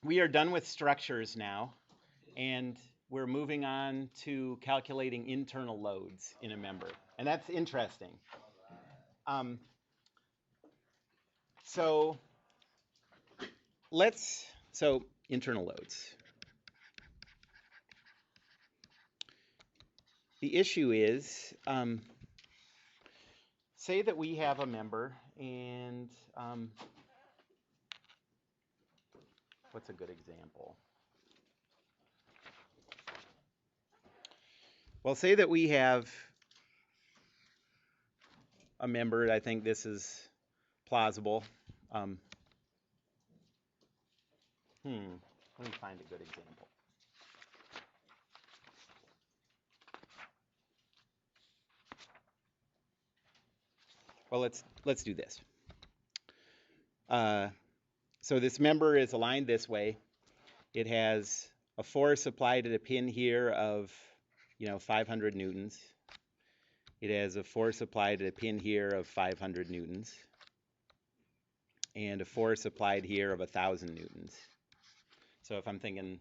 We are done with structures now, and we're moving on to calculating internal loads in a member. And that's interesting. Um, so so internal loads. The issue is, say that we have a member and what's a good example? Well, say that we have a member. I think this is plausible. Um, Let me find a good example. Well, let's do this. So this member is aligned this way. It has a force applied at a pin here of, 500 newtons. It has a force applied at a pin here of 500 newtons. And a force applied here of 1,000 newtons. So if I'm thinking,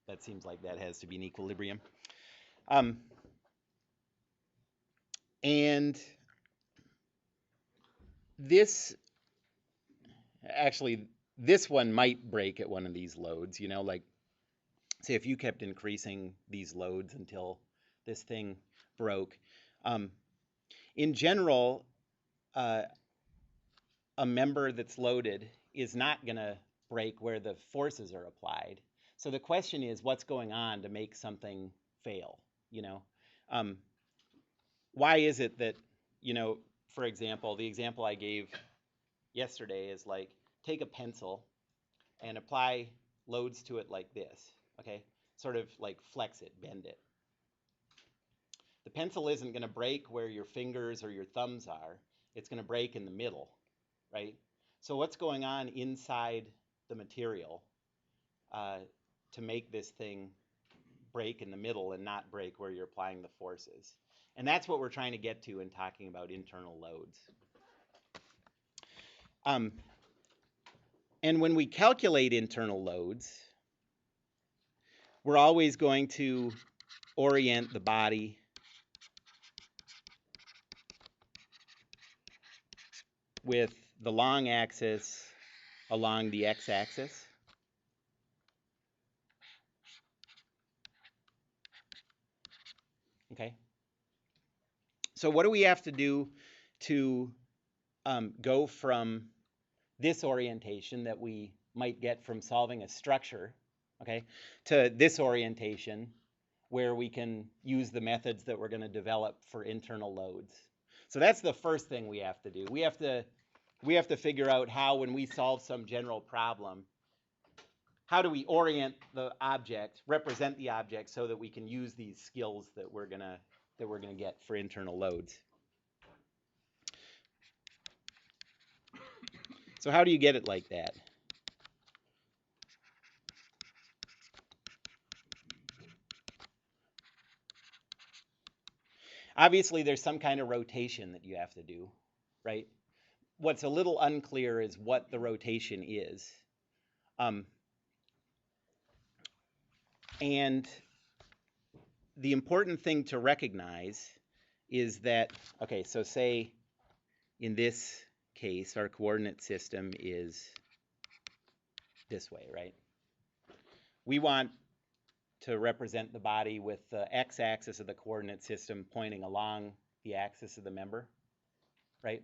that seems like that has to be in equilibrium. And this one might break at one of these loads, like say if you kept increasing these loads until this thing broke. In general, a member that's loaded is not going to break where the forces are applied. So the question is, what's going on to make something fail? Why is it that, for example, the example I gave yesterday is like take a pencil and apply loads to it like this, okay? Sort of like flex it, bend it. The pencil isn't going to break where your fingers or your thumbs are. It's going to break in the middle, right? So what's going on inside the material to make this thing break in the middle and not break where you're applying the forces? And that's what we're trying to get to in talking about internal loads. And when we calculate internal loads, we're always going to orient the body with the long axis along the x-axis. Okay. So what do we have to do to go from this orientation that we might get from solving a structure, okay, to this orientation where we can use the methods that we're going to develop for internal loads? So that's the first thing we have to do. We have to figure out how, when we solve some general problem, how do we orient the object, represent the object, so that we can use these skills that we're gonna get for internal loads. So how do you get it like that? Obviously, there's some kind of rotation that you have to do, right? What's a little unclear is what the rotation is. And the important thing to recognize is that, okay, so say in this case, our coordinate system is this way, right? We want to represent the body with the x-axis of the coordinate system pointing along the axis of the member, right?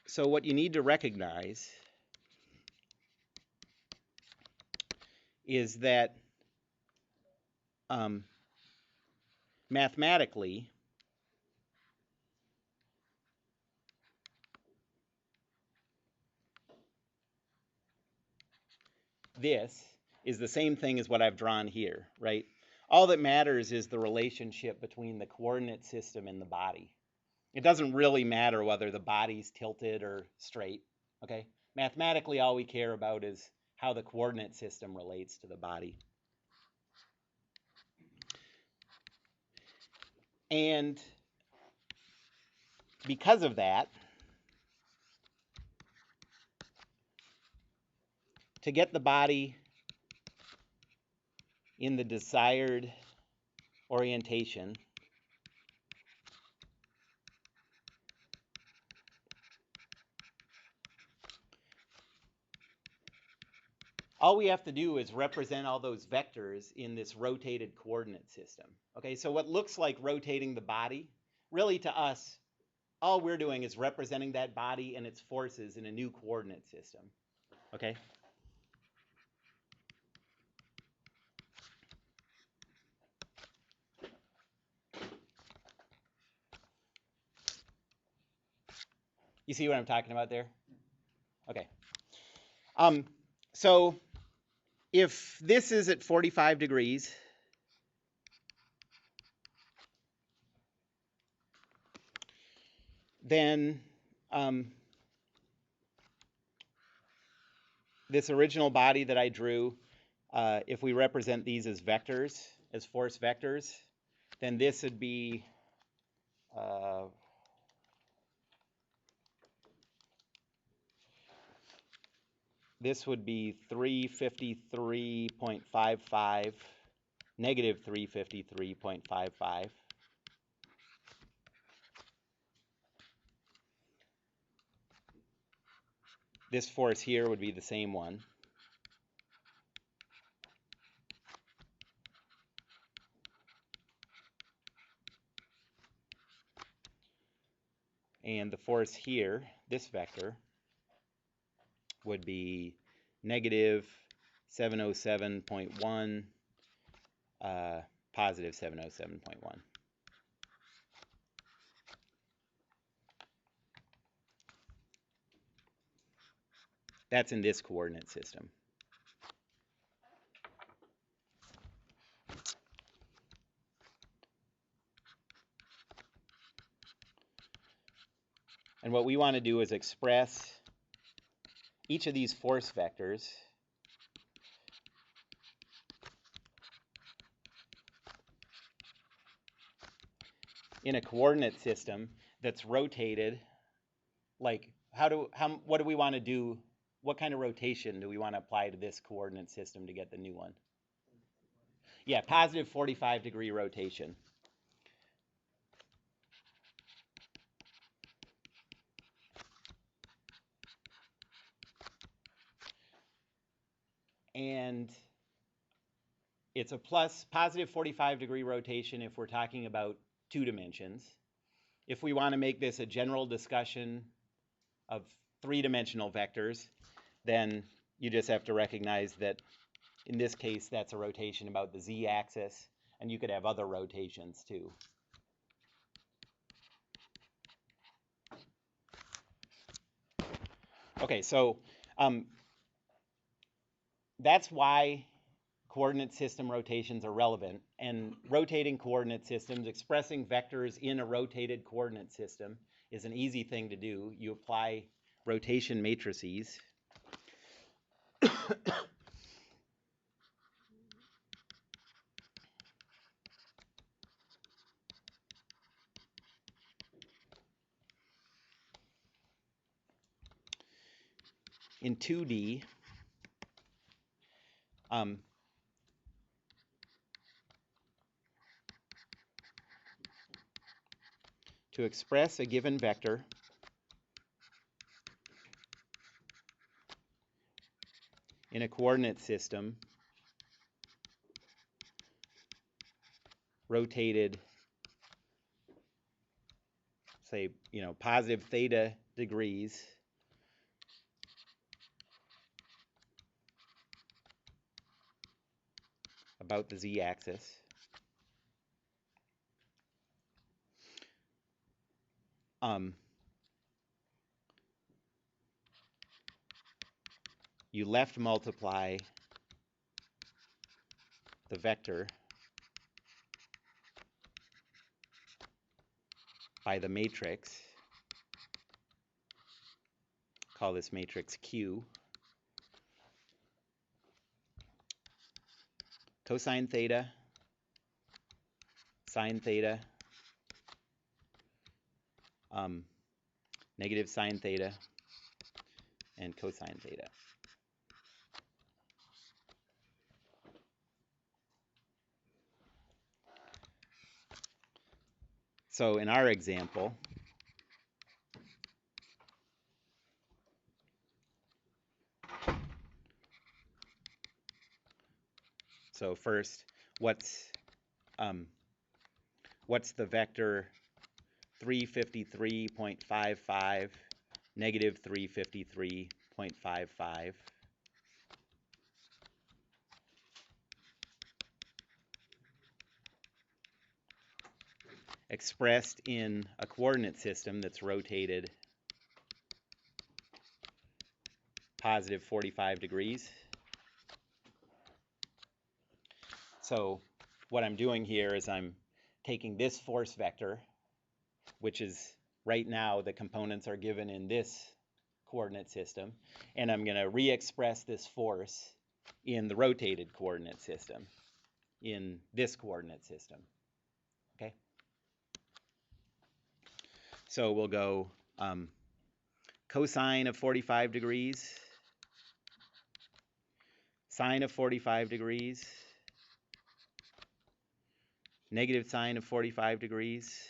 So what you need to recognize is that mathematically, this is the same thing as what I've drawn here, right? All that matters is the relationship between the coordinate system and the body. It doesn't really matter whether the body's tilted or straight, okay? Mathematically, all we care about is how the coordinate system relates to the body. And because of that, to get the body in the desired orientation, all we have to do is represent all those vectors in this rotated coordinate system. Okay, so what looks like rotating the body, really to us, all we're doing is representing that body and its forces in a new coordinate system. Okay? You see what I'm talking about there? Okay. So if this is at 45 degrees, then this original body that I drew, if we represent these as vectors, as force vectors, then this would be this would be 353.55, negative 353.55. This force here would be the same one. And the force here, this vector, would be negative 707.1, positive 707.1. That's in this coordinate system. And what we want to do is express each of these force vectors in a coordinate system that's rotated. Like, what do we want to do? What kind of rotation do we want to apply to this coordinate system to get the new one? Yeah, positive 45-degree rotation. And it's a positive 45-degree rotation if we're talking about 2 dimensions. If we want to make this a general discussion of 3-dimensional vectors, then you just have to recognize that in this case that's a rotation about the z-axis, and you could have other rotations too. Okay, so that's why coordinate system rotations are relevant, and rotating coordinate systems, expressing vectors in a rotated coordinate system, is an easy thing to do. You apply rotation matrices. In 2D, to express a given vector, in a coordinate system rotated, say, positive theta degrees, about the z-axis, you left multiply the vector by the matrix, call this matrix Q, cosine theta, sine theta, negative sine theta, and cosine theta. So in our example, so first, what's the vector 353.55 negative 353.55? Expressed in a coordinate system that's rotated positive 45 degrees. So what I'm doing here is I'm taking this force vector, which is right now the components are given in this coordinate system, and I'm going to re-express this force in the rotated coordinate system, in this coordinate system. Okay? So we'll go cosine of 45 degrees, sine of 45 degrees, negative sine of 45 degrees,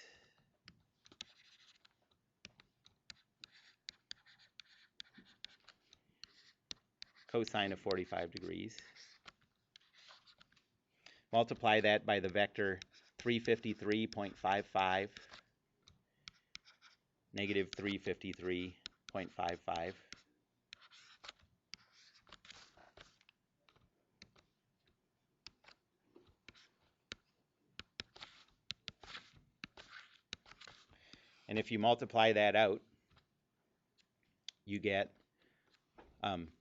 cosine of 45 degrees. Multiply that by the vector 353.55, negative 353.55. And if you multiply that out, you get,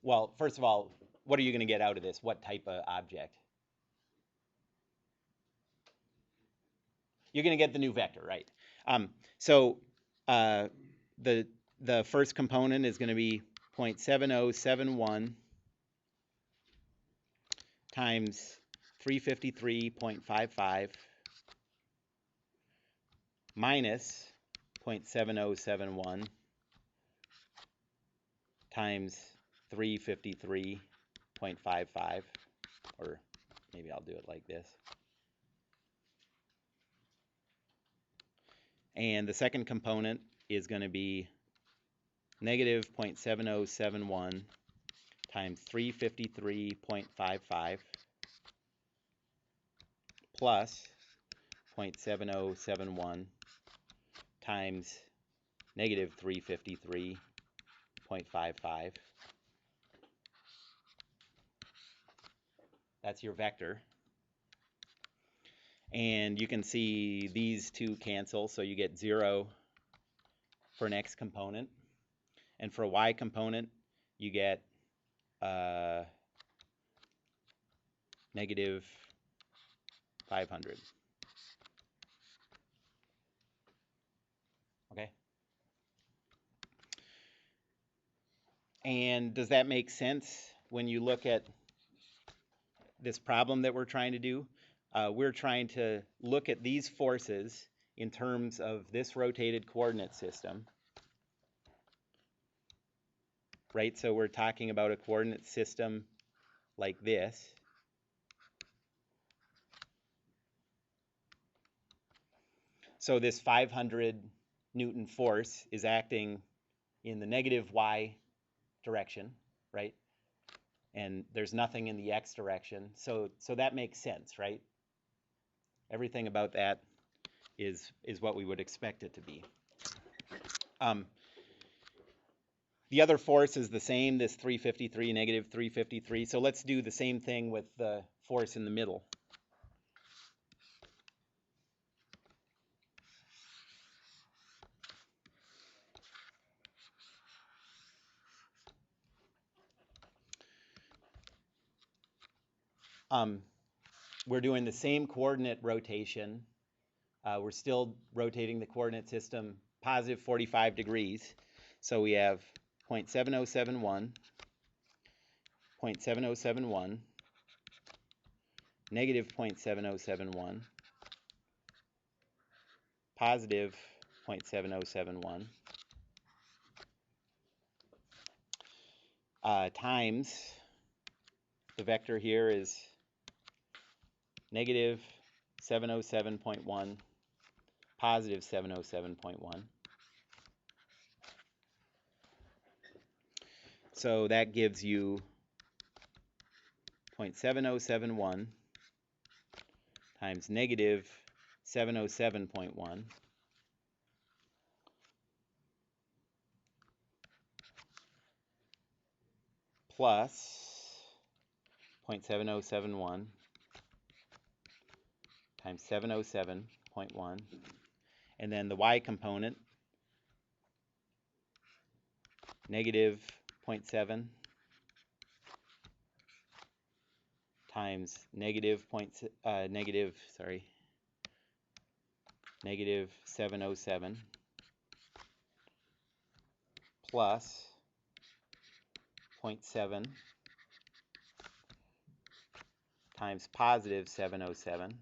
well, first of all, what are you going to get out of this? What type of object? You're going to get the new vector, right? So the first component is going to be 0.7071 times 353.55 minus 0.7071 times 353.55, or maybe I'll do it like this. And the second component is going to be negative 0.7071 times 353.55 plus 0.7071 times negative 353.55. That's your vector. And you can see these two cancel, so you get 0 for an x component. And for a y component, you get negative 500. Okay? And does that make sense when you look at this problem that we're trying to do? We're trying to look at these forces in terms of this rotated coordinate system, right? So we're talking about a coordinate system like this. So this 500 Newton force is acting in the negative y direction, right? And there's nothing in the x direction. So that makes sense, right? Everything about that is what we would expect it to be. The other force is the same, this 353, negative 353. So let's do the same thing with the force in the middle. We're doing the same coordinate rotation. We're still rotating the coordinate system positive 45 degrees. So we have 0.7071, 0.7071, negative 0.7071, positive 0.7071, times the vector here is negative 707.1, positive 707.1. So that gives you 0.7071 times negative 707.1 plus 0.7071 times 707.1, and then the y component, negative 0.7 times negative negative 707 plus 0.7 times positive 707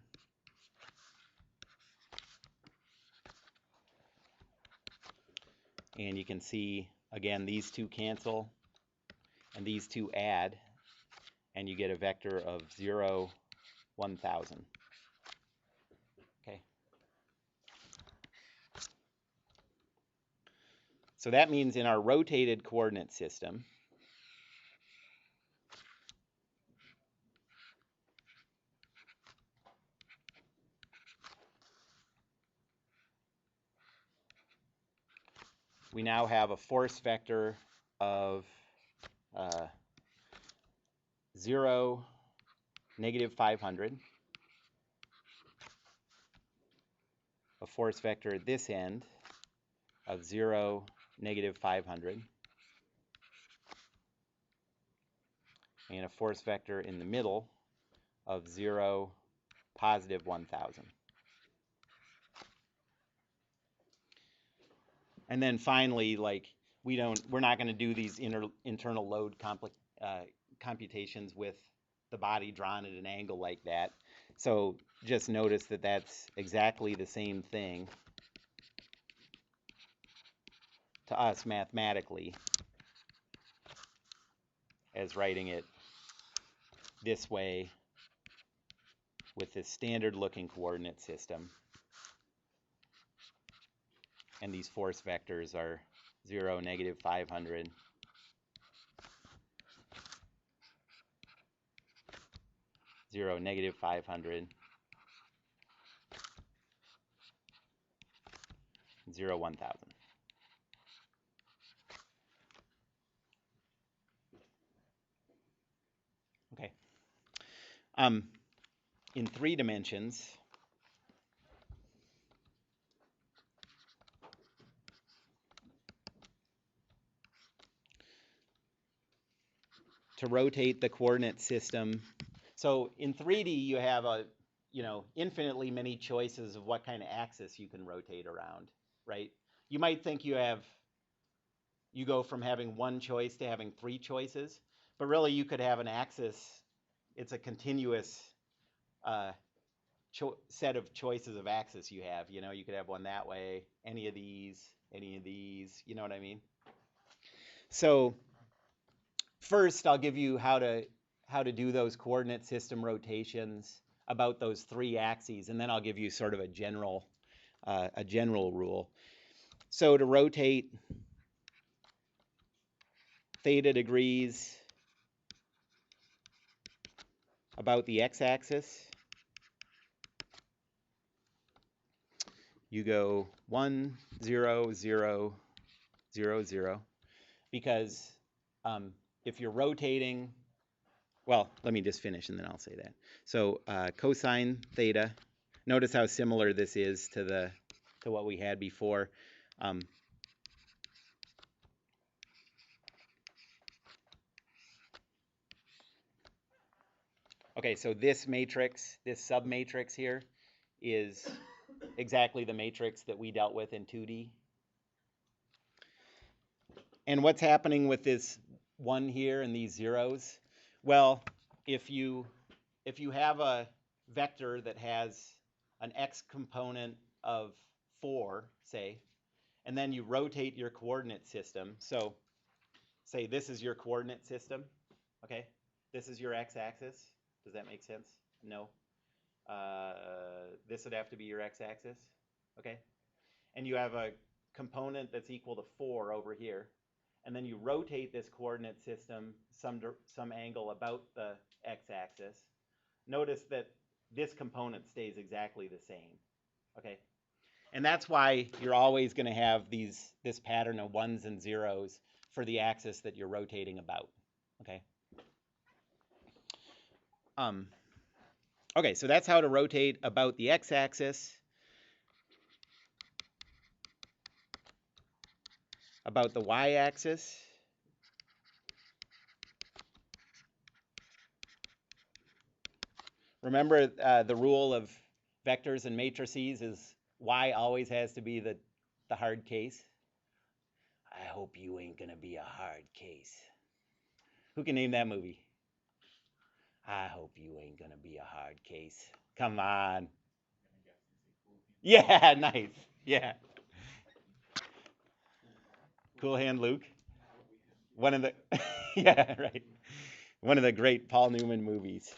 and you can see again these two cancel and these two add and you get a vector of 0, 1000. Okay. So that means in our rotated coordinate system, we now have a force vector of 0, negative 500, a force vector at this end of 0, negative 500, and a force vector in the middle of 0, positive 1000. And then finally, like we're not going to do these internal load computations with the body drawn at an angle like that. So just notice that that's exactly the same thing to us mathematically as writing it this way with this standard looking coordinate system. And these force vectors are 0, negative 500, 0, negative 500, 0, 1000. Okay. In 3 dimensions, to rotate the coordinate system. So in 3D, you have infinitely many choices of what kind of axis you can rotate around, right? You might think you go from having one choice to having 3 choices, but really you could have an axis. It's a continuous set of choices of axis you have. You could have one that way, any of these, you know what I mean? So first, I'll give you how to do those coordinate system rotations about those 3 axes, and then I'll give you sort of a general rule. So to rotate theta degrees about the x-axis, you go 1, 0, 0, 0, 0, because if you're rotating, well, let me just finish and then I'll say that. So cosine theta, notice how similar this is to what we had before. Okay, so this matrix, this submatrix here, is exactly the matrix that we dealt with in 2D. And what's happening with this 1 here and these zeros? Well, if you have a vector that has an x component of 4, say, and then you rotate your coordinate system. So say this is your coordinate system, okay? This is your x-axis. Does that make sense? No. This would have to be your x-axis, okay? and you have a component that's equal to 4 over here, and then you rotate this coordinate system some angle about the x-axis, notice that this component stays exactly the same. Okay, and that's why you're always going to have this pattern of 1s and 0s for the axis that you're rotating about. Okay. Okay, so that's how to rotate about the x-axis. About the y-axis, remember the rule of vectors and matrices is y always has to be the hard case. I hope you ain't gonna be a hard case. Who can name that movie? I hope you ain't gonna be a hard case. Come on. Yeah, nice. Yeah. Cool Hand Luke. One of the yeah, right. One of the great Paul Newman movies.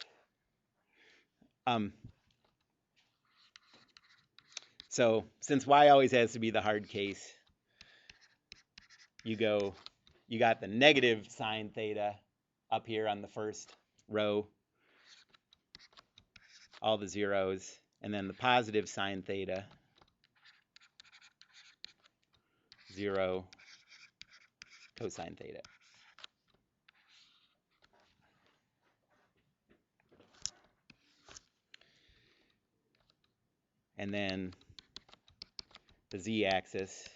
So since y always has to be the hard case, you got the negative sine theta up here on the first row, all the zeros, and then the positive sine theta, 0, cosine theta. And then the z-axis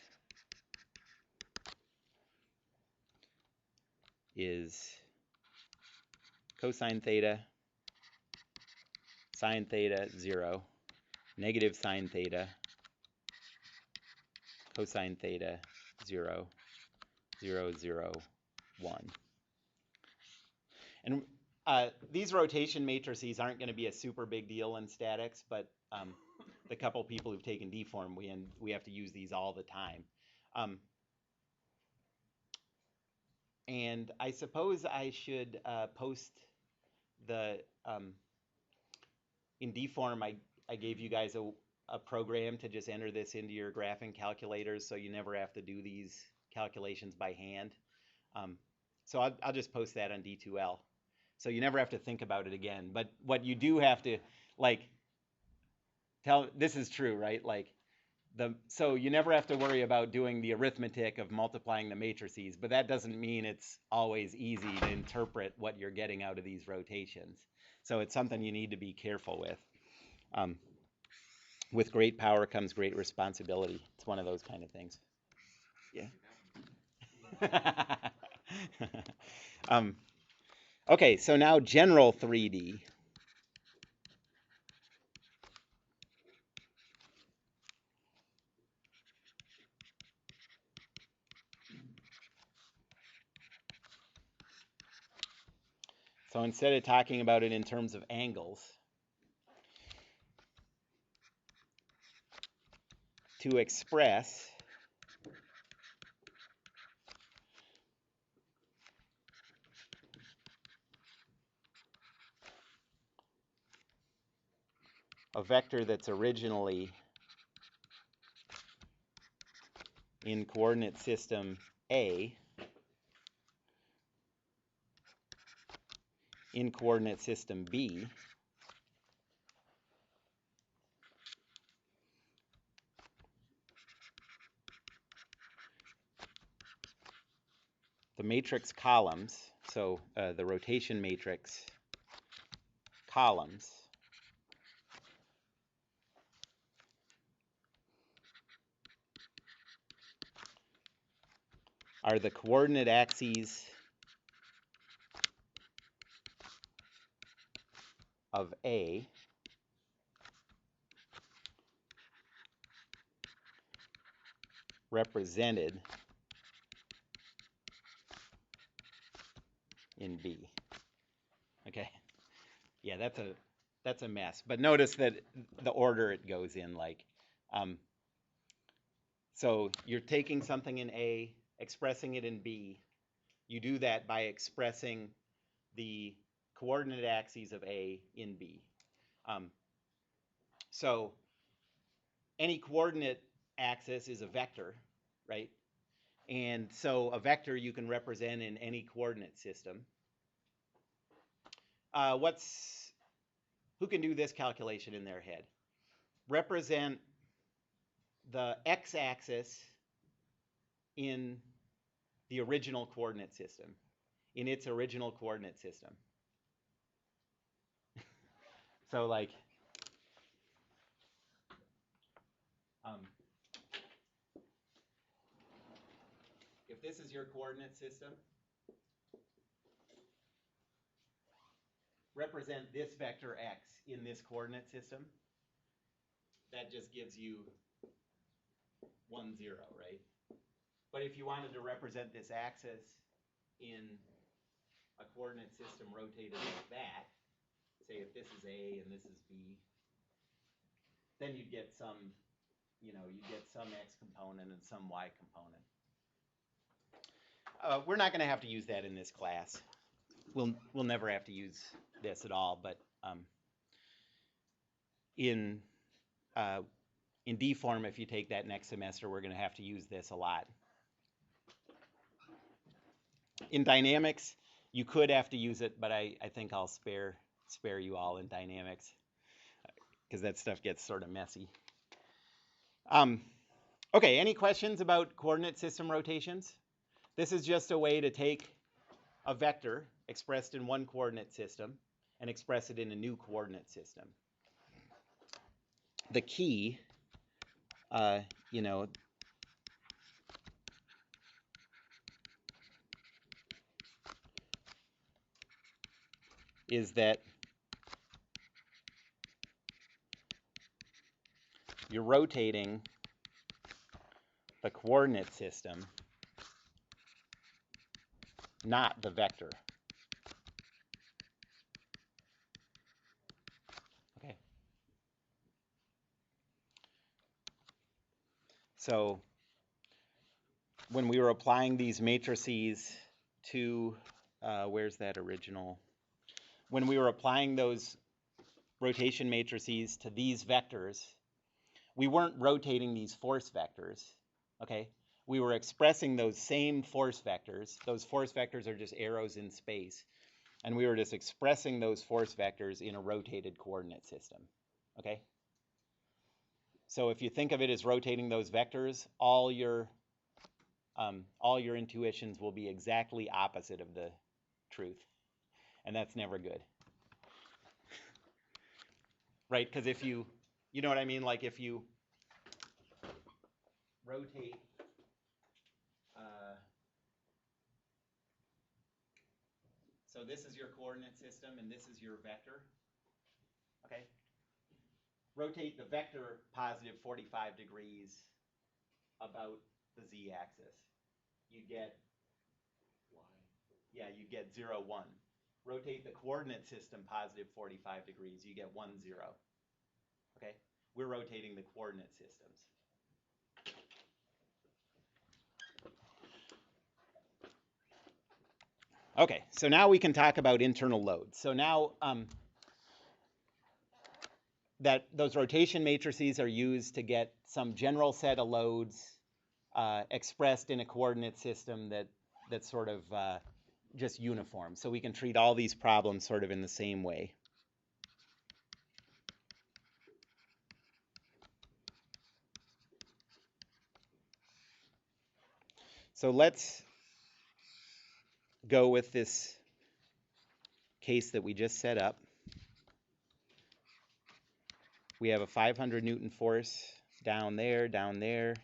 is cosine theta, sine theta, 0, negative sine theta, cosine theta, 0, 0, 0, 1. And these rotation matrices aren't going to be a super big deal in statics, but the couple people who've taken deform, we have to use these all the time. And I suppose I should post the, in deform, I gave you guys a program to just enter this into your graphing calculators so you never have to do these calculations by hand. So I'll just post that on D2L. So you never have to think about it again. But what you do have to, like, this is true, right? Like, so you never have to worry about doing the arithmetic of multiplying the matrices, but that doesn't mean it's always easy to interpret what you're getting out of these rotations. So it's something you need to be careful with. With great power comes great responsibility. It's one of those kind of things. Yeah. Okay, so now general 3D. So instead of talking about it in terms of angles, to express a vector that's originally in coordinate system A in coordinate system B, the matrix columns, so the rotation matrix columns are the coordinate axes of A represented in B. Okay. Yeah, that's a mess. But notice that the order it goes in, like, so you're taking something in A, expressing it in B. You do that by expressing the coordinate axes of A in B. So any coordinate axis is a vector, right? And so a vector you can represent in any coordinate system. Who can do this calculation in their head? Represent the x-axis in the original coordinate system, in its original coordinate system. So like, if this is your coordinate system, represent this vector x in this coordinate system. That just gives you 1, 0, right? But if you wanted to represent this axis in a coordinate system rotated like that, say if this is A and this is B, then you'd get some, you get some x component and some y component. We're not going to have to use that in this class. We'll never have to use this at all, but in D-form, if you take that next semester, we're going to have to use this a lot. In dynamics, you could have to use it, but I think I'll spare you all in dynamics because that stuff gets sort of messy. Okay, any questions about coordinate system rotations? This is just a way to take a vector expressed in one coordinate system and express it in a new coordinate system. The key, is that you're rotating the coordinate system, not the vector. Okay. So when we were applying these matrices to, where's that original? When we were applying those rotation matrices to these vectors, we weren't rotating these force vectors, okay? We were expressing those same force vectors. Those force vectors are just arrows in space. And we were just expressing those force vectors in a rotated coordinate system, okay? So if you think of it as rotating those vectors, all your intuitions will be exactly opposite of the truth. And that's never good. Right? Because if you know what I mean? Like if you rotate so this is your coordinate system and this is your vector, okay? Rotate the vector positive 45 degrees about the z-axis. You get y. Yeah, you get 0, 1. Rotate the coordinate system positive 45 degrees. You get 1, 0. Okay? We're rotating the coordinate systems. Okay, so now we can talk about internal loads. So now that those rotation matrices are used to get some general set of loads expressed in a coordinate system that's sort of just uniform. So we can treat all these problems sort of in the same way. So let's go with this case that we just set up. We have a 500 Newton force down there, and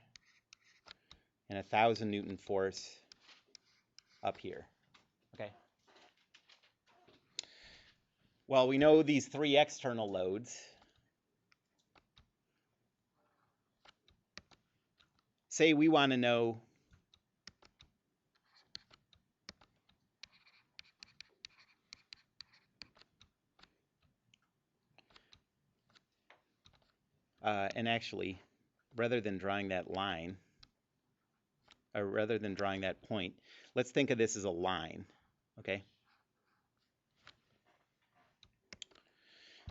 a 1,000 Newton force up here. Okay. Well, we know these three external loads. Say we want to know and actually, rather than drawing that line, or rather than drawing that point, let's think of this as a line, okay?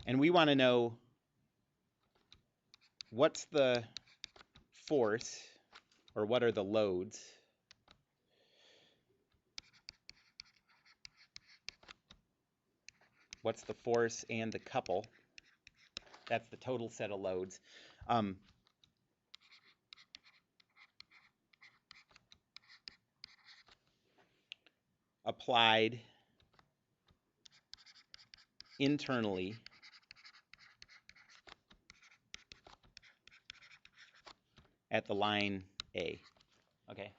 And we want to know what's the force, or what are the loads what's the force and the couple, that's the total set of loads, applied internally at the line A. Okay.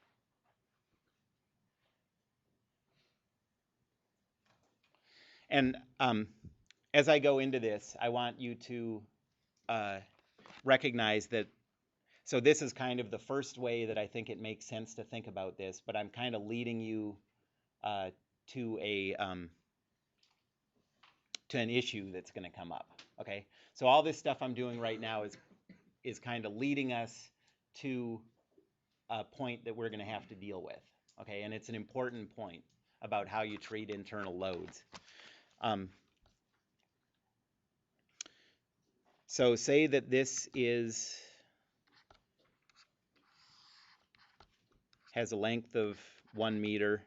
And as I go into this, I want you to recognize that, so this is kind of the first way that I think it makes sense to think about this, but I'm kind of leading you to an issue that's going to come up. Okay, so all this stuff I'm doing right now is kind of leading us to a point that we're going to have to deal with. Okay, and it's an important point about how you treat internal loads. So say that this has a length of 1 meter,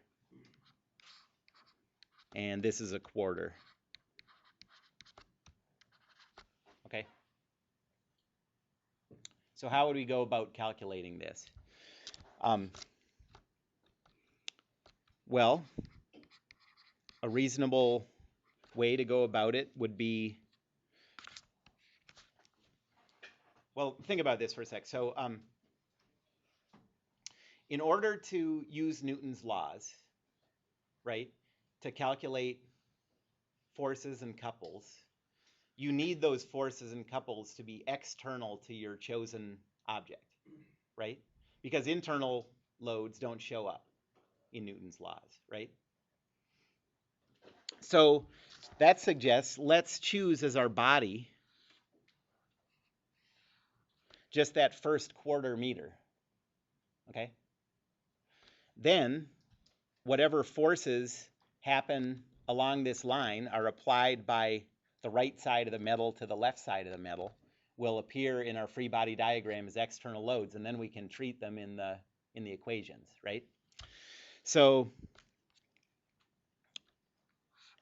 and this is a quarter. Okay. So how would we go about calculating this? Well, a reasonable way to go about it would be, well, think about this for a sec. So in order to use Newton's laws, right, to calculate forces and couples, you need those forces and couples to be external to your chosen object, right? Because internal loads don't show up in Newton's laws, right? So that suggests let's choose as our body just that first quarter meter, okay? Then whatever forces happen along this line are applied by the right side of the metal to the left side of the metal will appear in our free body diagram as external loads, and then we can treat them in the equations, right? So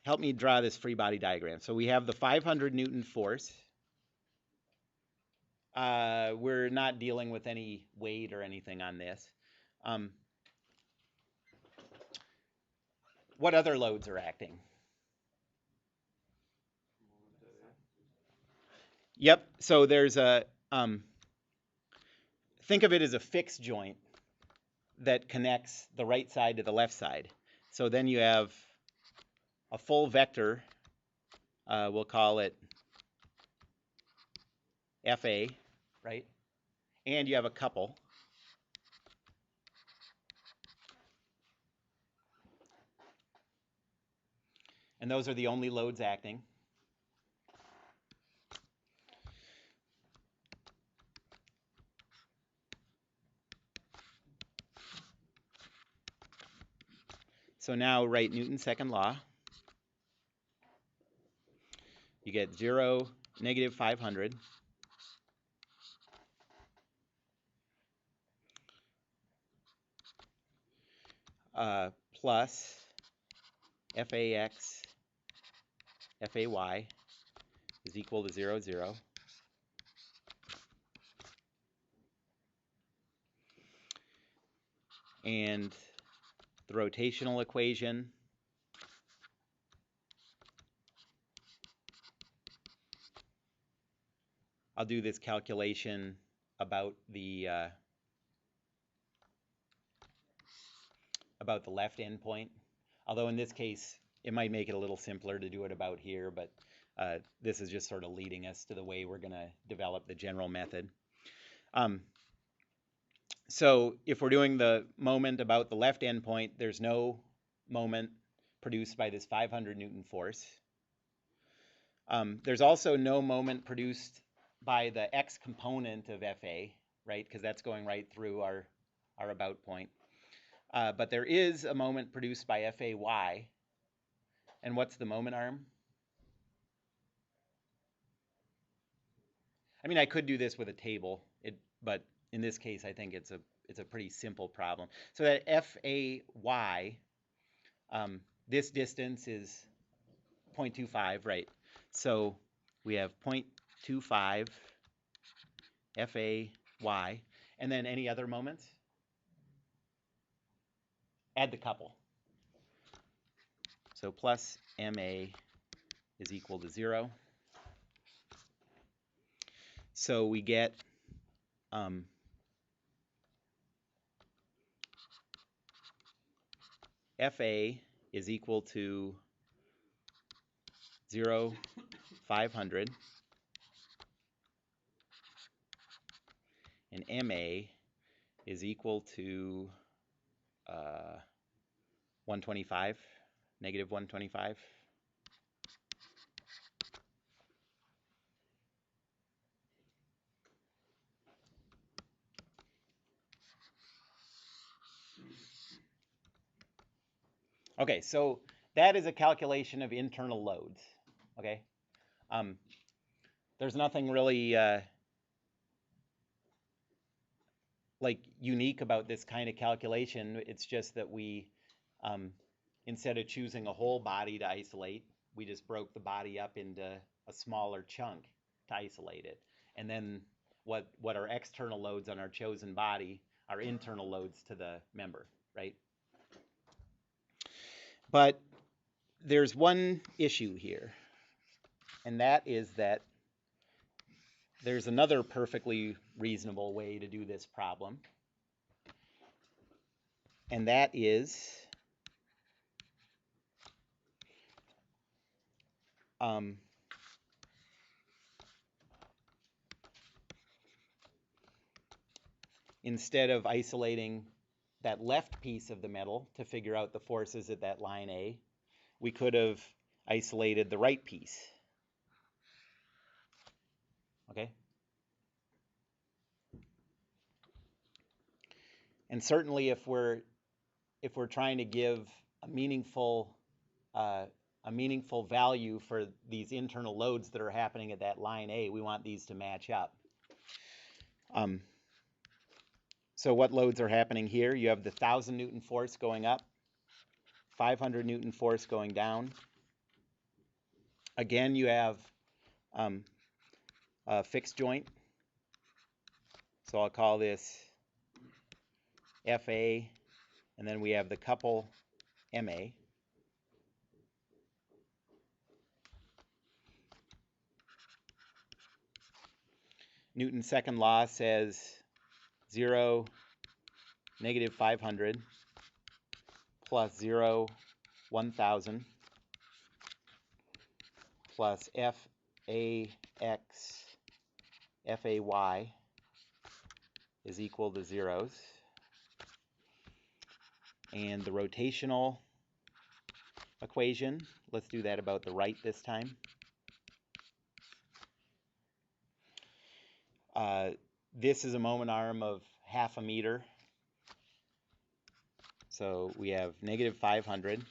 help me draw this free body diagram. So we have the 500 Newton force. We're not dealing with any weight or anything on this. What other loads are acting? Yep, so there's a, think of it as a fixed joint that connects the right side to the left side. So then you have a full vector, we'll call it FA, right? And you have a couple. And those are the only loads acting. So now write Newton's second law. You get 0, negative 500. Plus FAX, FAY is equal to 0, 0. And the rotational equation I'll do this calculation about the left endpoint. Although in this case, it might make it a little simpler to do it about here, but this is just sort of leading us to the way we're going to develop the general method. So if we're doing the moment about the left endpoint, there's no moment produced by this 500 Newton force. There's also no moment produced by the x component of FA, right? Because that's going right through our about point. But there is a moment produced by FAY. And what's the moment arm? I mean, I could do this with a table, but in this case, I think it's a pretty simple problem. So that FAY, this distance is 0.25, right? So we have 0.25 FAY, and then any other moments? Add the couple. So plus MA is equal to 0. So we get FA is equal to 0, 500, and MA is equal to 125, negative 125. Okay, so that is a calculation of internal loads. Okay, there's nothing really like unique about this kind of calculation. It's just that we, instead of choosing a whole body to isolate, we just broke the body up into a smaller chunk to isolate it. And then what are external loads on our chosen body are internal loads to the member, right? But there's one issue here, and that is that there's another perfectly reasonable way to do this problem, and that is instead of isolating that left piece of the metal to figure out the forces at that line A, we could have isolated the right piece. Okay? And certainly if we're trying to give a meaningful value for these internal loads that are happening at that line A, we want these to match up. So what loads are happening here? You have the 1,000 Newton force going up, 500 Newton force going down. Again, you have a fixed joint. So I'll call this FA, and then we have the couple MA. Newton's second law says 0, negative 500, plus 0, 1,000, plus FAX, FAY is equal to zeros. And the rotational equation, let's do that about the right this time. This is a moment arm of 1/2 meter. So we have negative 500.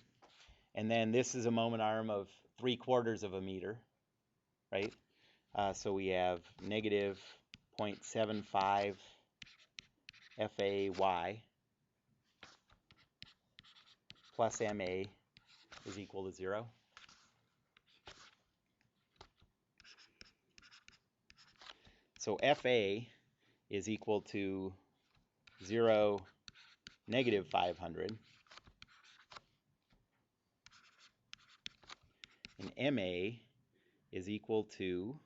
And then this is a moment arm of 3/4 meter, right? So we have negative 0.75 FAY plus MA is equal to 0. So FA is equal to 0, negative 500. And MA is equal to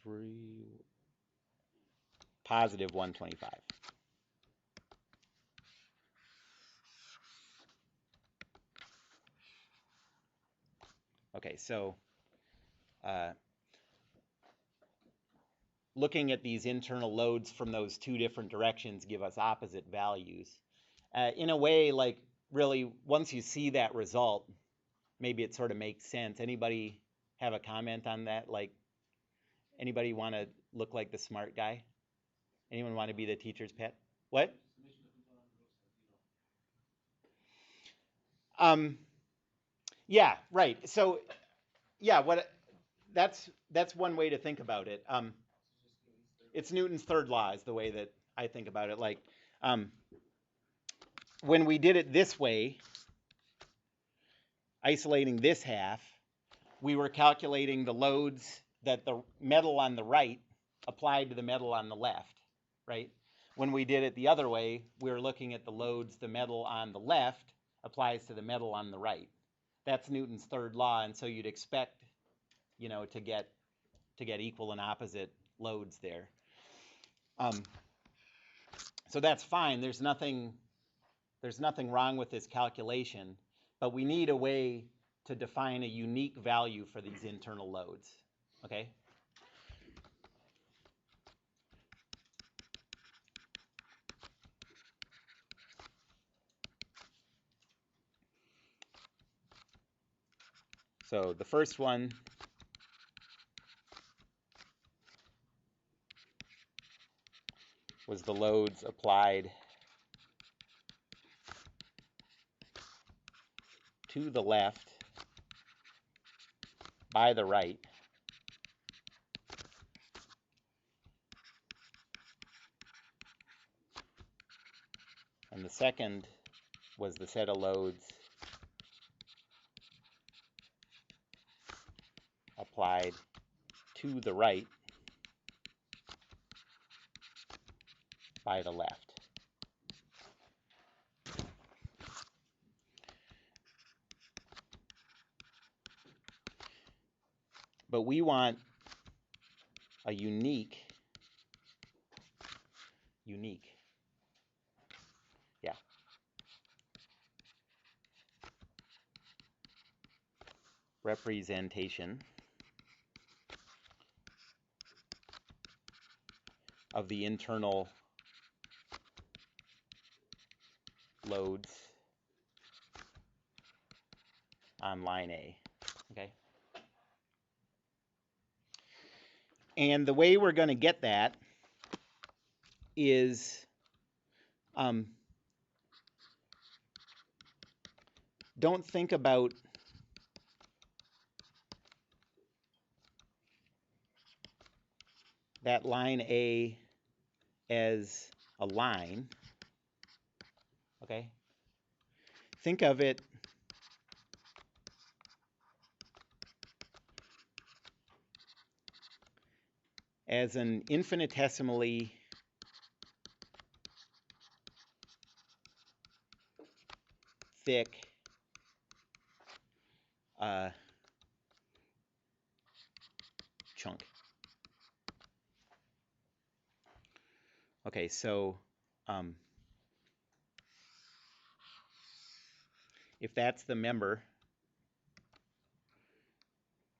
3, positive 125. Okay, so looking at these internal loads from those two different directions give us opposite values. In a way, like really, once you see that result, maybe it sort of makes sense. Anybody have a comment on that? Like, anybody want to look like the smart guy? Anyone want to be the teacher's pet? What? Yeah, right. So, yeah, that's one way to think about it. it's Newton's third law is the way that I think about it. Like, when we did it this way, isolating this half, we were calculating the loads that the metal on the right applied to the metal on the left, right? When we did it the other way, we were looking at the loads the metal on the left applies to the metal on the right. That's Newton's third law, and so you'd expect, you know, to get equal and opposite loads there. So that's fine. There's nothing wrong with this calculation, but we need a way to define a unique value for these internal loads, okay? So the first one was the loads applied to the left by the right. And the second was the set of loads applied to the right by the left. But we want a unique, representation of the internal loads on line A, okay? And the way we're going to get that is don't think about that line A as a line, okay? Think of it as an infinitesimally thick chunk. Okay, so if that's the member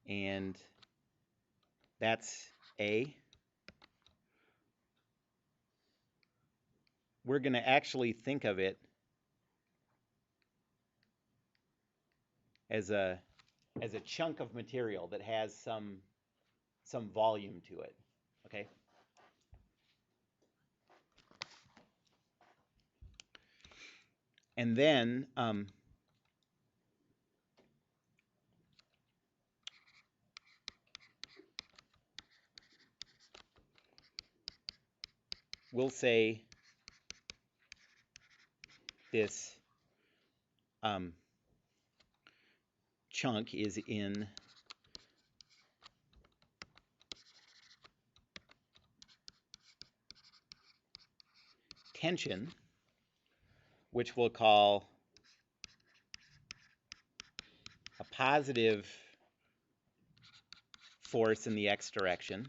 and that's A, we're going to actually think of it as a chunk of material that has some volume to it, okay? And then we'll say this chunk is in tension, which we'll call a positive force in the x direction,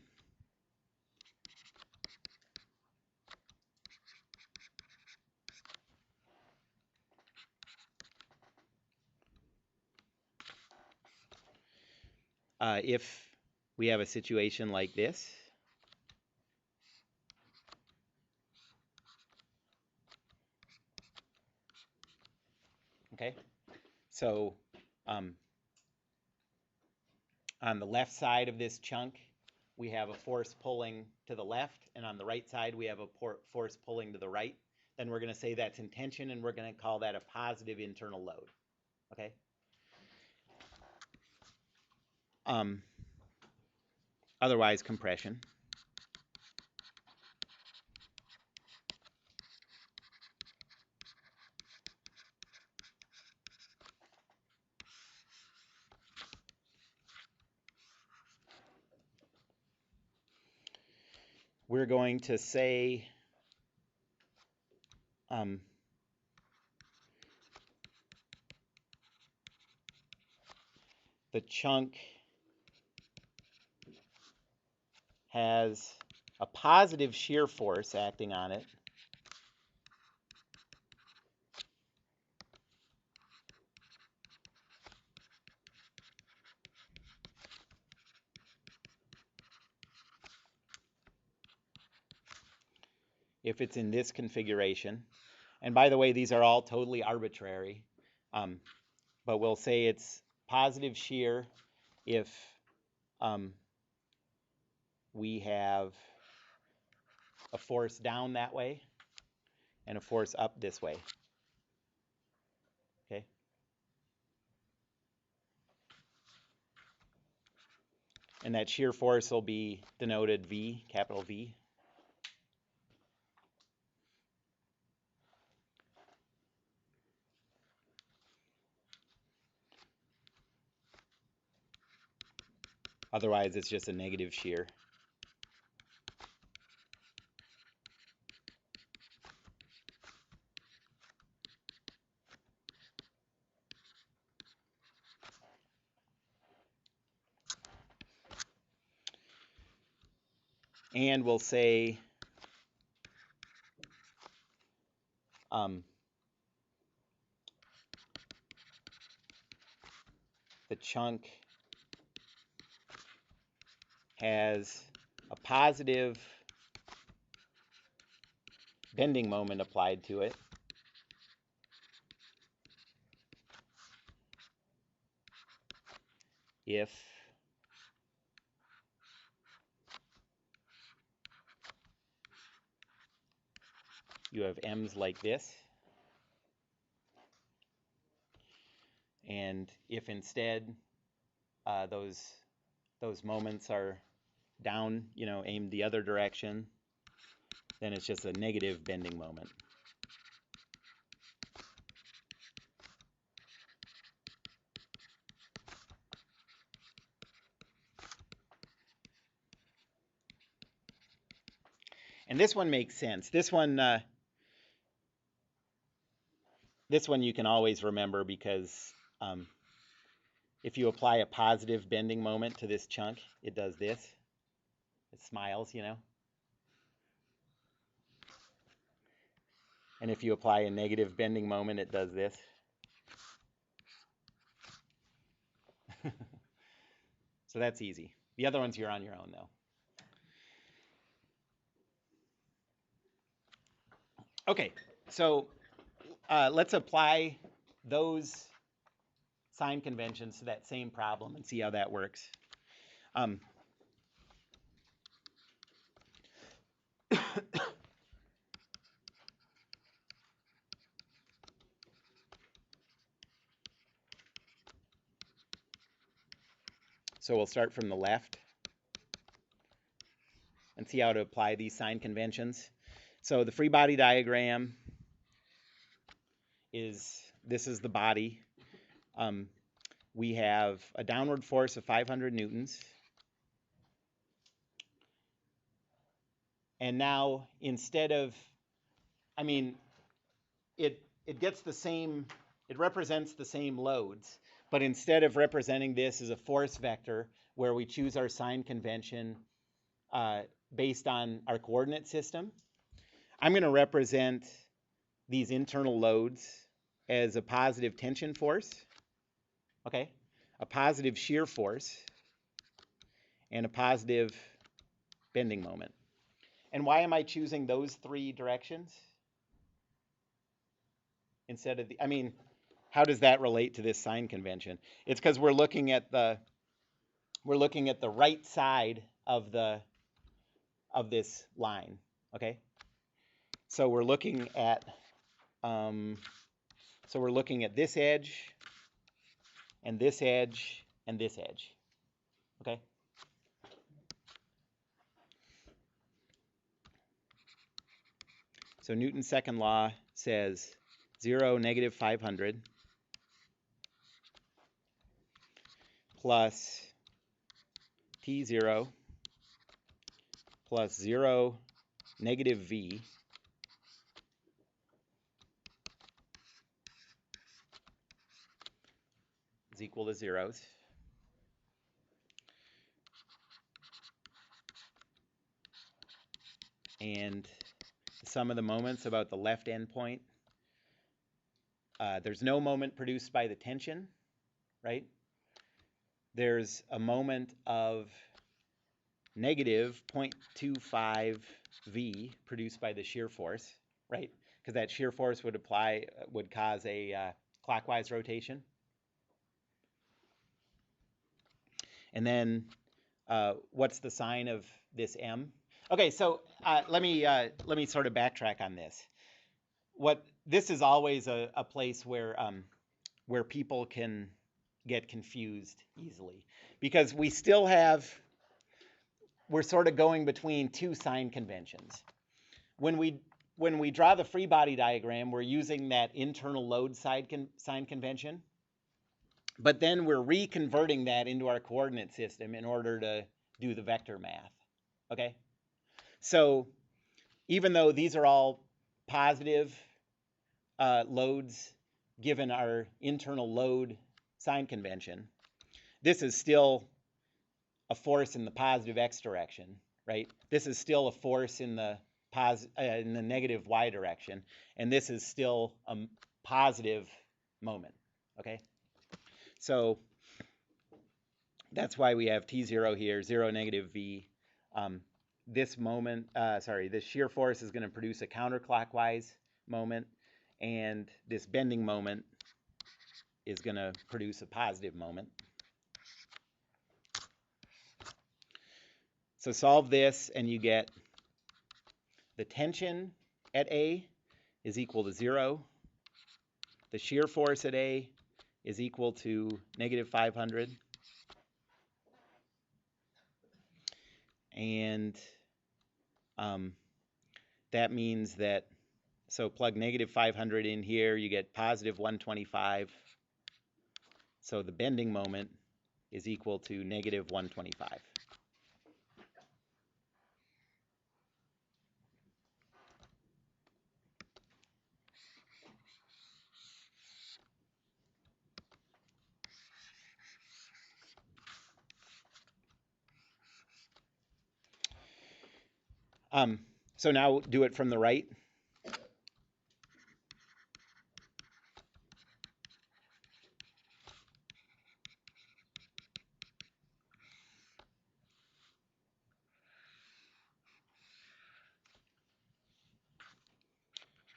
if we have a situation like this. Okay, so on the left side of this chunk, we have a force pulling to the left, and on the right side, we have a force pulling to the right. Then we're going to say that's in tension, and we're going to call that a positive internal load. Okay. Otherwise, compression. we're going to say the chunk has a positive shear force acting on it if it's in this configuration. And by the way, these are all totally arbitrary, but we'll say it's positive shear if we have a force down that way and a force up this way. Okay. And that shear force will be denoted V, capital V. Otherwise, it's just a negative shear. And we'll say the chunk has a positive bending moment applied to it if you have M's like this, and if instead those moments are down, aimed the other direction, then it's just a negative bending moment. And this one makes sense. This one you can always remember because if you apply a positive bending moment to this chunk, it does this. It smiles, And if you apply a negative bending moment, it does this. So that's easy. The other ones you're on your own, though. Okay, so let's apply those sign conventions to that same problem and see how that works. So we'll start from the left and see how to apply these sign conventions. So the free body diagram this is the body. We have a downward force of 500 newtons. And now instead of, it gets the same, it represents the same loads, but instead of representing this as a force vector where we choose our sign convention based on our coordinate system, I'm going to represent these internal loads as a positive tension force, okay, a positive shear force, and a positive bending moment. And why am I choosing those three directions instead of how does that relate to this sign convention? It's because we're looking at the right side of this line, okay? So we're looking at this edge and this edge and this edge, okay? So Newton's second law says 0, negative 500 plus T0 plus 0 negative v is equal to zeros. And the sum of the moments about the left endpoint. There's no moment produced by the tension, right? There's a moment of negative 0.25 V produced by the shear force, right? Because that shear force would cause a clockwise rotation. And then what's the sign of this M? Okay, so let me sort of backtrack on this. This is always a place where people can get confused easily, because we're sort of going between two sign conventions. When we draw the free body diagram, we're using that internal load sign convention, but then we're reconverting that into our coordinate system in order to do the vector math. Okay, so even though these are all positive loads given our internal load sign convention, this is still a force in the positive x direction, right? This is still a force in the negative y direction, and this is still a positive moment, okay? So that's why we have T0 here, 0 negative v. This shear force is going to produce a counterclockwise moment, and this bending moment is going to produce a positive moment. So solve this, and you get the tension at A is equal to 0. The shear force at A is equal to negative 500. And that means that, so plug negative 500 in here, you get positive 125. So the bending moment is equal to negative 125. So now do it from the right.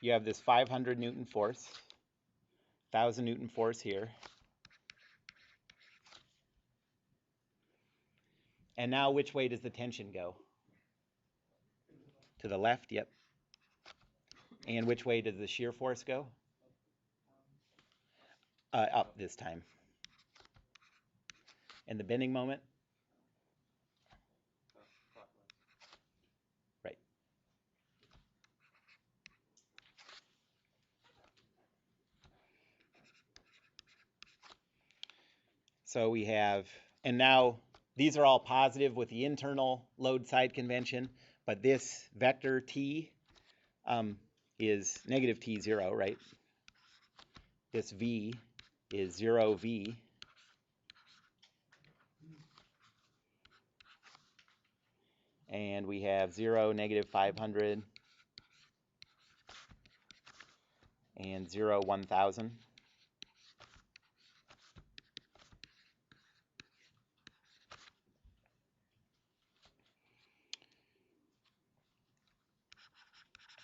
You have this 500 Newton force, 1,000 Newton force here. And now which way does the tension go? To the left, yep. And which way does the shear force go? Up this time. And the bending moment? Right. So we have, and now these are all positive with the internal load side convention, but this vector t is negative t0, right? This v is 0v. And we have 0, negative 500, and 0, 1,000.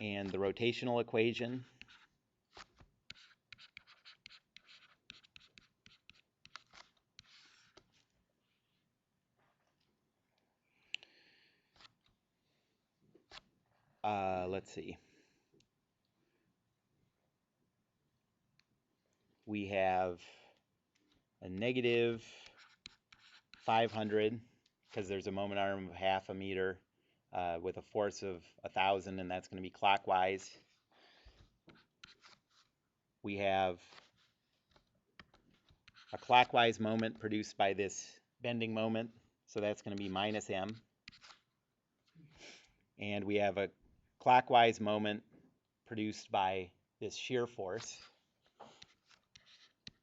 And the rotational equation let's see. We have a negative 500 because there's a moment arm of half a meter with a force of 1,000, and that's going to be clockwise. We have a clockwise moment produced by this bending moment, so that's going to be minus m. And we have a clockwise moment produced by this shear force,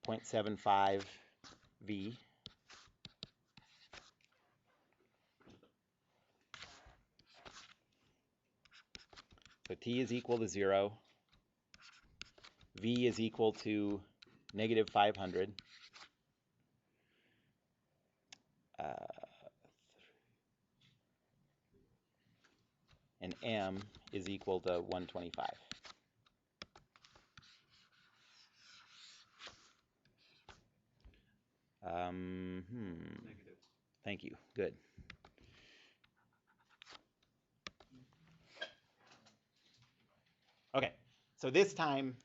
0.75 V. So T is equal to 0. V is equal to negative 500. And M is equal to 125. Negative. Thank you. Good. Okay, so this time,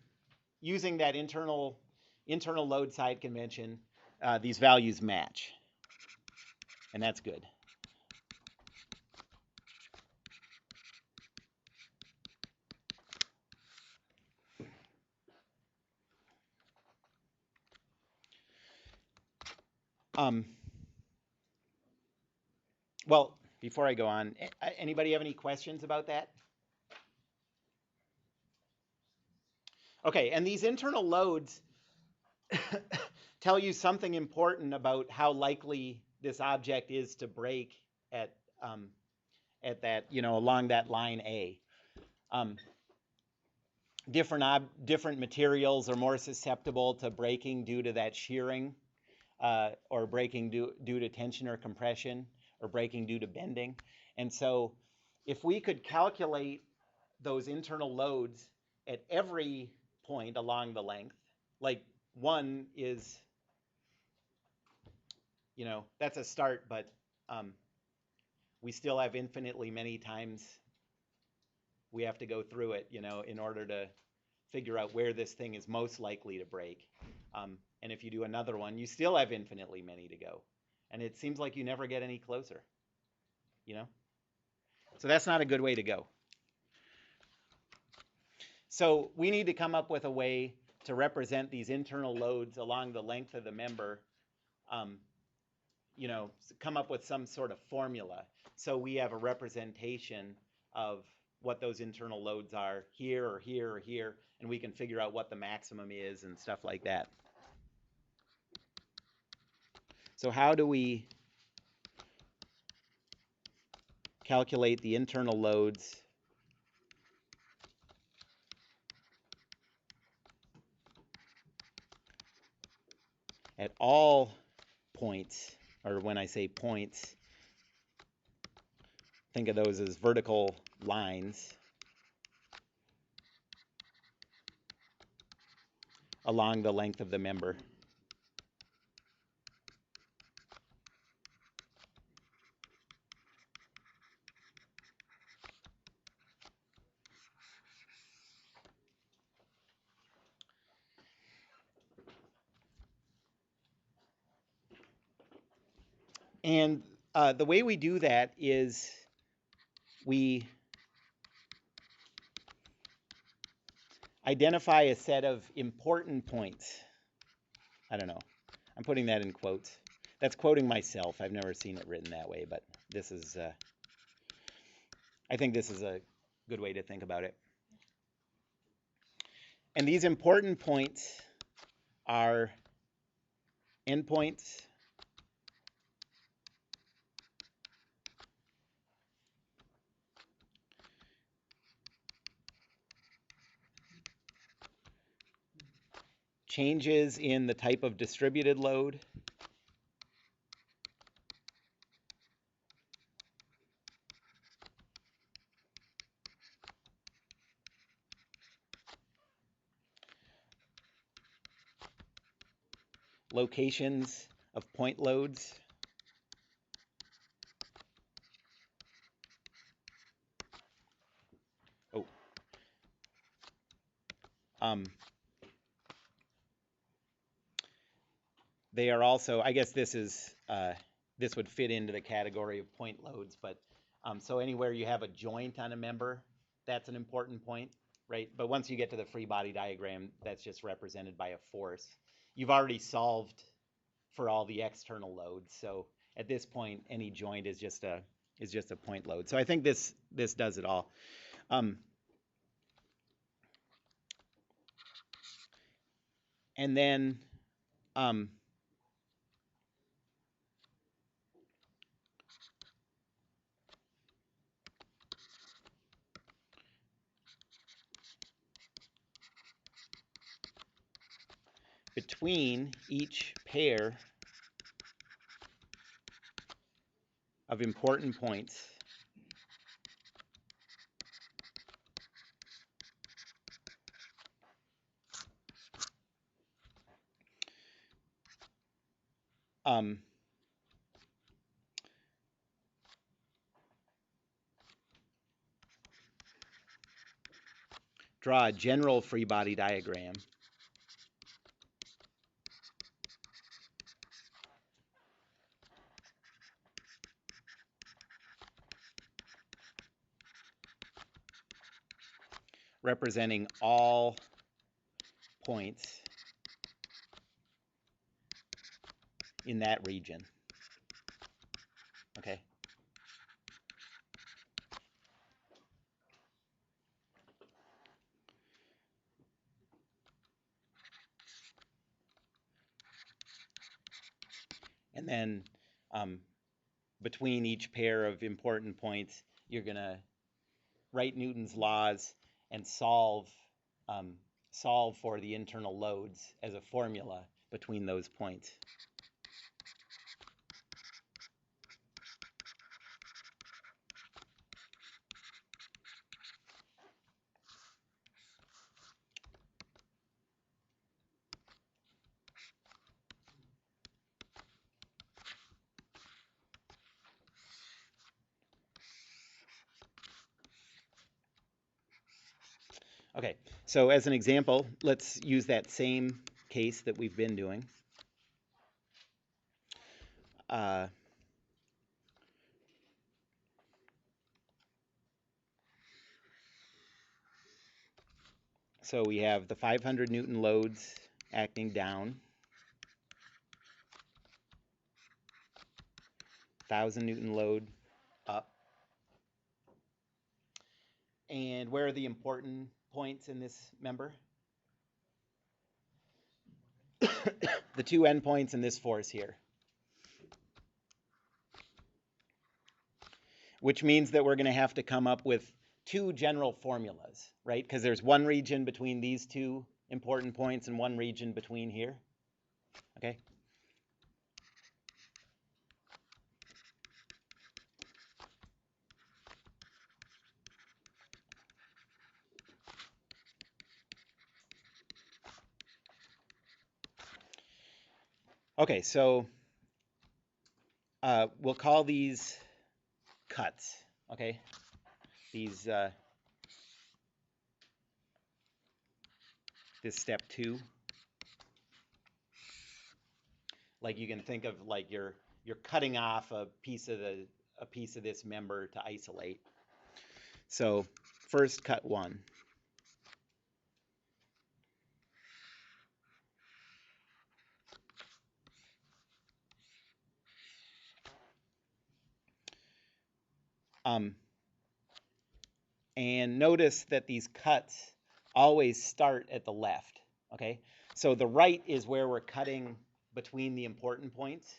using that internal load side convention, these values match, and that's good. Well, before I go on, anybody have any questions about that? Okay, and these internal loads tell you something important about how likely this object is to break at that, along that line A. Different materials are more susceptible to breaking due to that shearing, or breaking due to tension or compression, or breaking due to bending. And so if we could calculate those internal loads at every point along the length, like 1 is, that's a start, but we still have infinitely many times we have to go through it, in order to figure out where this thing is most likely to break. And if you do another one, you still have infinitely many to go. And it seems like you never get any closer, So that's not a good way to go. So we need to come up with a way to represent these internal loads along the length of the member, come up with some sort of formula. So we have a representation of what those internal loads are here or here or here, and we can figure out what the maximum is and stuff like that. So how do we calculate the internal loads at all points, or when I say points, think of those as vertical lines along the length of the member? And the way we do that is we identify a set of important points. I don't know. I'm putting that in quotes. That's quoting myself. I've never seen it written that way, but this is, I think this is a good way to think about it. And these important points are endpoints, changes in the type of distributed load, locations of point loads, they are also, I guess this is, this would fit into the category of point loads, but so anywhere you have a joint on a member, that's an important point, right? But once you get to the free body diagram, that's just represented by a force. You've already solved for all the external loads, so at this point, any joint is just a is just a point load. So I think this does it all. And then between each pair of important points, draw a general free body diagram representing all points in that region. Okay. And then between each pair of important points, you're going to write Newton's laws and solve for the internal loads as a formula between those points. Okay, so as an example, let's use that same case that we've been doing. So we have the 500 Newton loads acting down, 1,000 Newton load up. And where are the important points in this member? The two endpoints in this force here. Which means that we're going to have to come up with two general formulas, right? Because there's one region between these two important points and one region between here. Okay? Okay, so we'll call these cuts, okay? These, this step 2. Like you can think of like you're cutting off a piece of this member to isolate. So first cut 1. And notice that these cuts always start at the left, okay? So the right is where we're cutting between the important points.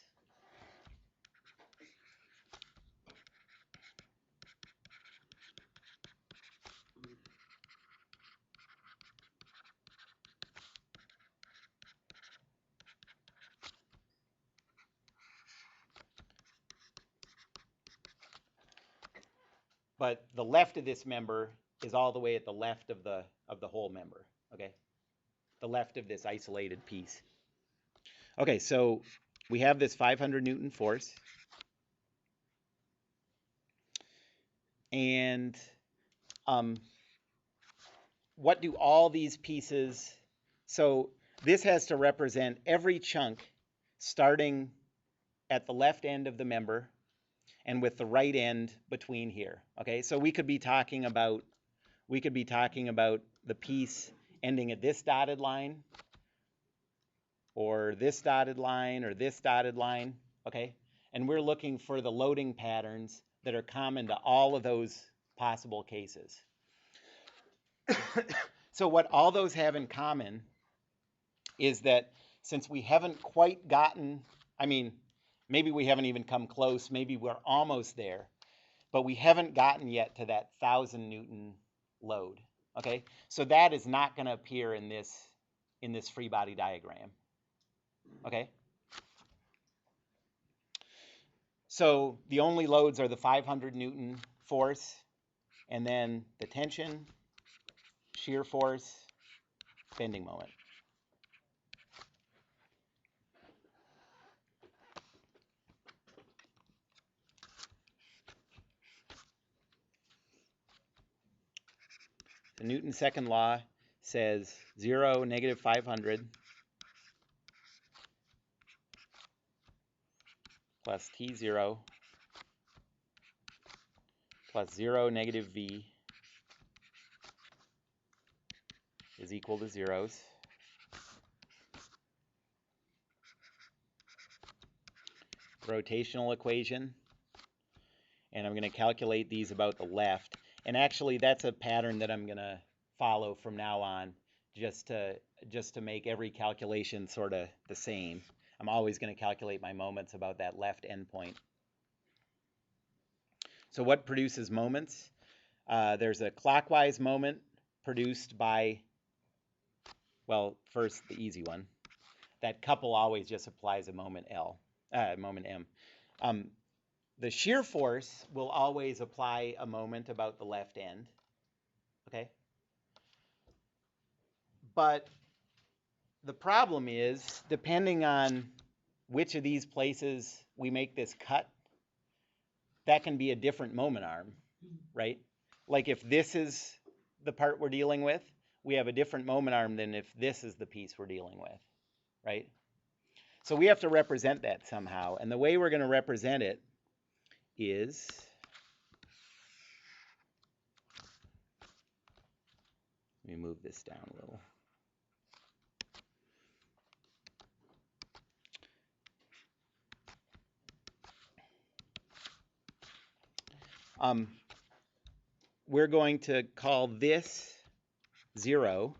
But the left of this member is all the way at the left of the whole member, okay? The left of this isolated piece. Okay, so we have this 500 Newton force. And what do all these pieces, so this has to represent every chunk starting at the left end of the member and with the right end between here. Okay, so we could be talking about the piece ending at this dotted line, or this dotted line, or this dotted line. Okay, and we're looking for the loading patterns that are common to all of those possible cases. So what all those have in common is that since we haven't quite gotten, I mean, maybe we haven't even come close, maybe we're almost there, but we haven't gotten yet to that 1,000 Newton load, okay? So that is not going to appear in this free body diagram, okay? So the only loads are the 500 Newton force, and then the tension, shear force, bending moment. The Newton's second law says 0, negative 500 plus T0 plus 0, negative V is equal to zeros. Rotational equation, and I'm going to calculate these about the left. And actually, that's a pattern that I'm going to follow from now on, just to make every calculation sort of the same. I'm always going to calculate my moments about that left endpoint. So what produces moments? There's a clockwise moment produced by, well, first the easy one. That couple always just applies a moment M. The shear force will always apply a moment about the left end, okay? But the problem is, depending on which of these places we make this cut, that can be a different moment arm, right? Like if this is the part we're dealing with, we have a different moment arm than if this is the piece we're dealing with, right? So we have to represent that somehow. And the way we're going to represent it is let me move this down a little. We're going to call this 0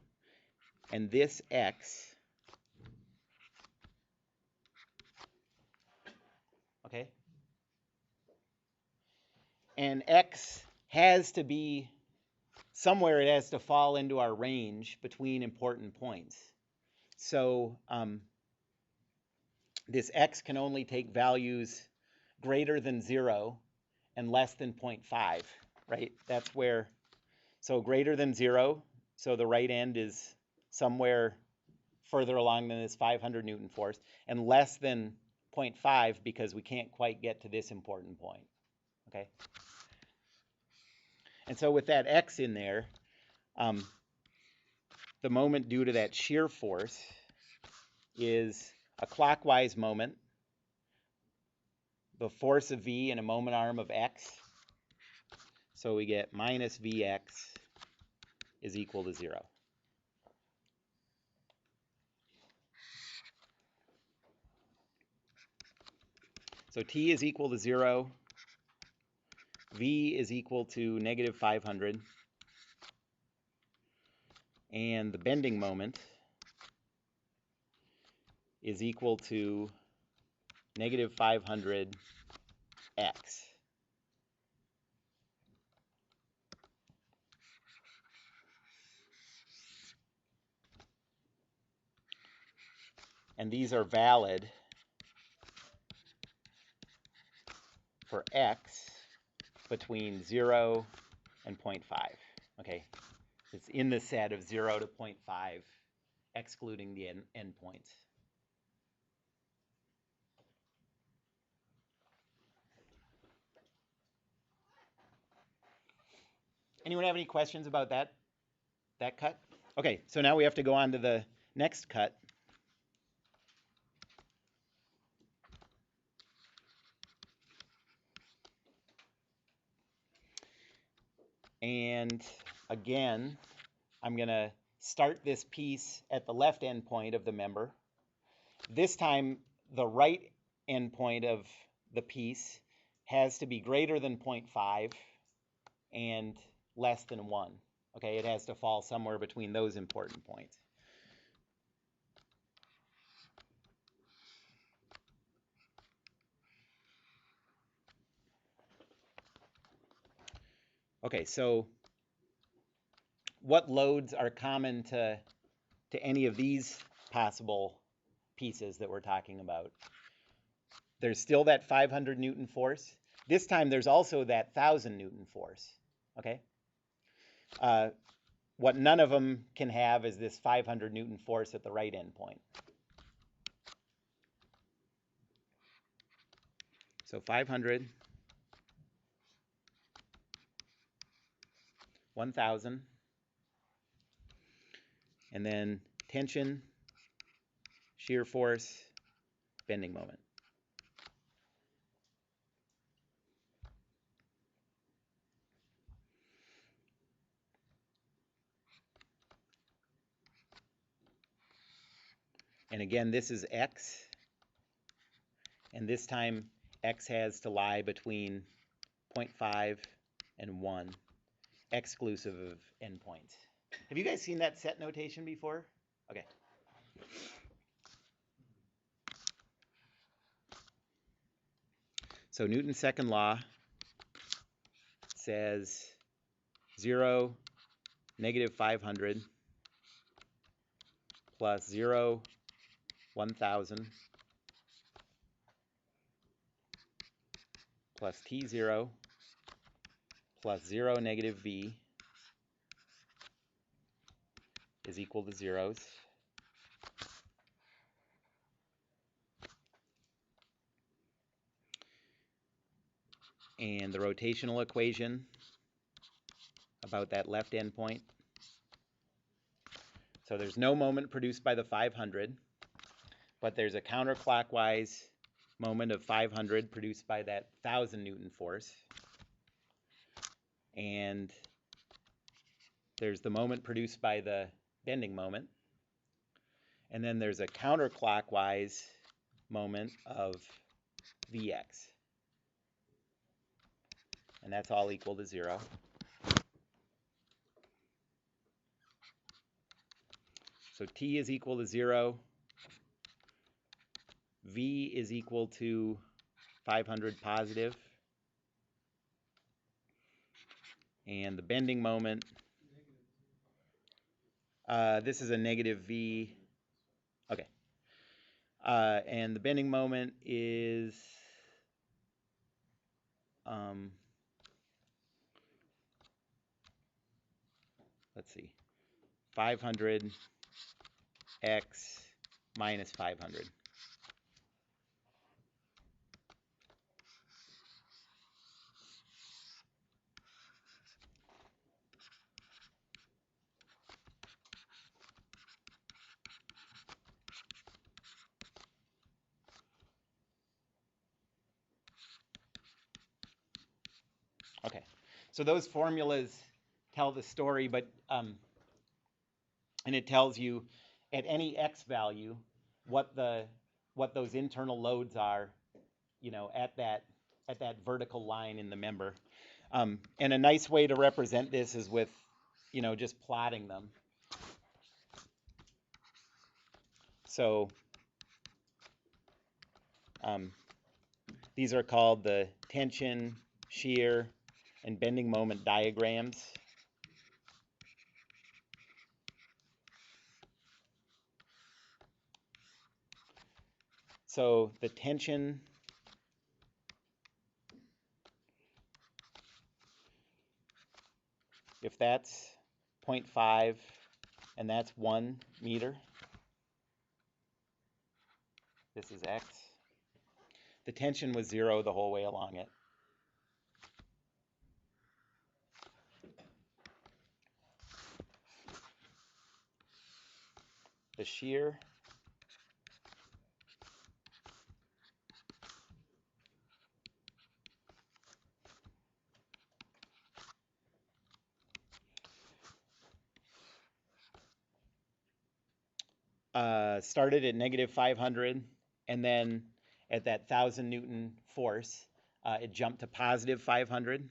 and this x. Okay? And x has to be somewhere, it has to fall into our range between important points. So this x can only take values greater than 0 and less than 0.5, right? That's where, so greater than 0, so the right end is somewhere further along than this 500 Newton force, and less than 0.5 because we can't quite get to this important point, okay? And so with that x in there, the moment due to that shear force is a clockwise moment, the force of V and a moment arm of x. So we get minus Vx is equal to 0. So T is equal to 0. V is equal to negative 500. And the bending moment is equal to negative 500 x. And these are valid for x between 0 and 0.5. Okay, it's in the set of 0 to 0.5, excluding the endpoints. Anyone have any questions about that cut? Okay, so now we have to go on to the next cut. And again, I'm going to start this piece at the left end point of the member. This time, the right end point of the piece has to be greater than 0.5 and less than 1. Okay, it has to fall somewhere between those important points. Okay, so what loads are common to any of these possible pieces that we're talking about? There's still that 500 Newton force. This time there's also that 1,000 Newton force, okay? What none of them can have is this 500 Newton force at the right end point. So 500, 1,000, and then tension, shear force, bending moment. And again, this is x, and this time x has to lie between 0.5 and 1, exclusive of endpoints. Have you guys seen that set notation before? Okay. So Newton's second law says 0, negative 500, plus 0, 1,000, plus T0, plus 0, negative V is equal to zeros. And the rotational equation about that left end point. So there's no moment produced by the 500, but there's a counterclockwise moment of 500 produced by that 1,000 Newton force. And there's the moment produced by the bending moment. And then there's a counterclockwise moment of Vx. And that's all equal to 0. So T is equal to 0. V is equal to 500 positive. And the bending moment, this is a negative V. Okay. And the bending moment is, let's see, 500 x minus 500. Okay, so those formulas tell the story, but and it tells you at any x value what those internal loads are, you know, at that vertical line in the member. And a nice way to represent this is with, you know, just plotting them. So these are called the tension, shear, and bending moment diagrams. So the tension, if that's 0.5 and that's 1 meter, this is x. The tension was 0 the whole way along it. The shear, started at negative 500, and then at that 1,000 Newton force, it jumped to positive 500.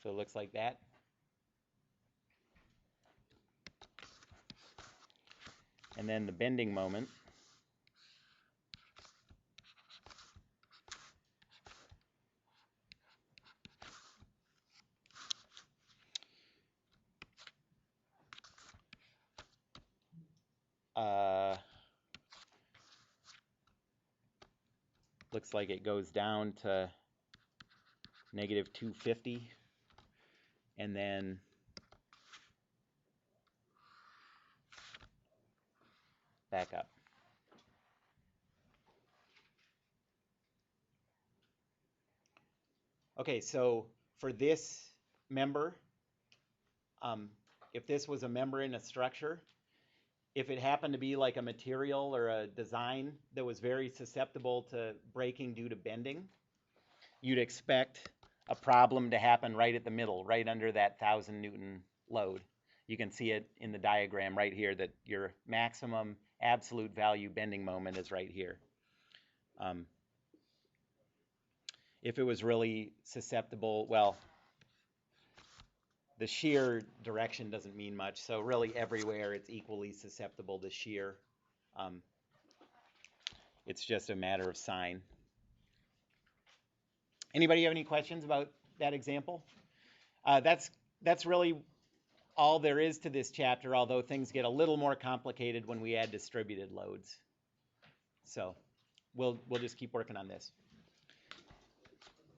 So it looks like that. And then the bending moment. Looks like it goes down to negative 250 and then back up. Okay, so for this member, if this was a member in a structure, if it happened to be like a material or a design that was very susceptible to breaking due to bending, you'd expect a problem to happen right at the middle, right under that 1,000 Newton load. You can see it in the diagram right here that your maximum absolute value bending moment is right here. If it was really susceptible, well, the shear direction doesn't mean much, so really everywhere it's equally susceptible to shear. It's just a matter of sign. Anybody have any questions about that example? That's really all there is to this chapter, although things get a little more complicated when we add distributed loads. So we'll just keep working on this.